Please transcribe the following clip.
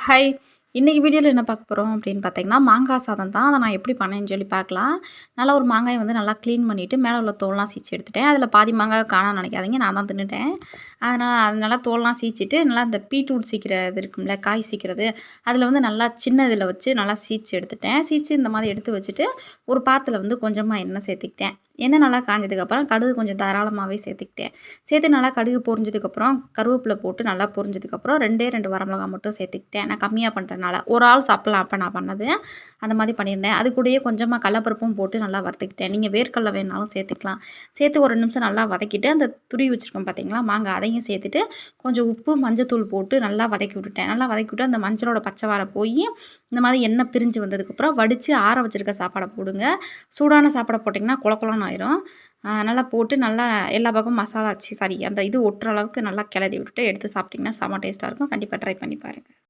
Hi! இன்னைக்கு வீடியோல என்ன பார்க்க போறோம் அப்படின்னு பார்த்தீங்கன்னா, மாங்காய் சாதம் தான். அத நான் எப்படி பண்ணேன்னு சொல்லி பார்க்கலாம். நல்லா ஒரு மாங்காய வந்து நல்லா க்ளீன் பண்ணிட்டு, மேல உள்ள தோல்லாம் சீச்சு எடுத்துட்டேன். அதில பாதி மாங்காய் காணோம்னு நெனைக்காதீங்க. நான் தான் தின்னுட்டேன். அது நல்லா தோல்லாம் சீச்சிட்டு, நல்லா இந்த பீட்ரூட் சீக்கிற இது இருக்கும்ல, காய் சீக்கிறது. அதில வந்து நல்லா சின்ன இதில வச்சு நல்லா சீச்சு எடுத்துட்டேன். சீச்சு இந்த மாதிரி எடுத்து வச்சுட்டு, ஒரு பாத்துல வந்து கொஞ்சமா எண்ணெய் சேர்த்துக்கிட்டேன். எண்ணெய் நல்லா காஞ்சதுக்கப்புறம் கடுகு கொஞ்சம் தாராளமாவே சேர்த்துக்கிட்டேன். சேர்த்து நல்லா கடுகு பொரிஞ்சதுக்கப்புறம், கருவேப்பில போட்டு நல்லா பொரிஞ்சதுக்கப்புறம் 2டே 2 வரமிளகா மட்டும் சேர்த்துக்கிட்டேன். நான் கம்மியா பண்றனால. ஒரு ஆள் சாப்பிடலாம் அப்ப நான் பண்ணது. அந்த மாதிரி பண்ணியிருந்தேன். அது கூடயே கொஞ்சமா கடலப்பருப்பும் போட்டு நல்லா வறுத்துக்கிட்டேன். நீங்க வேர்க்கடல வேணாலும் சேர்த்துக்கலாம். சேர்த்து ஒரு 2 நிமிஷம் நல்லா வதக்கிட்டு, அந்த துருவி வச்சிருக்கோம் பார்த்தீங்களா, மாங்காய் அதையும் சேர்த்துட்டு, கொஞ்சம் உப்பு, மஞ்சத்தூள் போட்டு நல்லா வதக்கி விட்டுட்டேன். நல்லா வதக்கி விட்டு அந்த மஞ்சளோட பச்சை வாடை போயி, இந்த மாதிரி எண்ணெய் பிரிஞ்சு வந்ததுக்கப்புறம் வடிச்சு ஆற வச்சிருக்க சாப்பாட போடுங்க. சூடான சாப்பாட போட்டிங்கன்னா கொல கொலன்னு ஆயிரும். நல்லா போட்டு நல்லா எல்லா பக்கமும் மசாலா சாரி அந்த இது ஒட்டுற அளவுக்கு நல்லா கிளறி விட்டுட்டு எடுத்து சாப்பிட்டிங்கன்னா செம்ம டேஸ்ட்டா இருக்கும். கண்டிப்பா ட்ரை பண்ணி பாருங்க.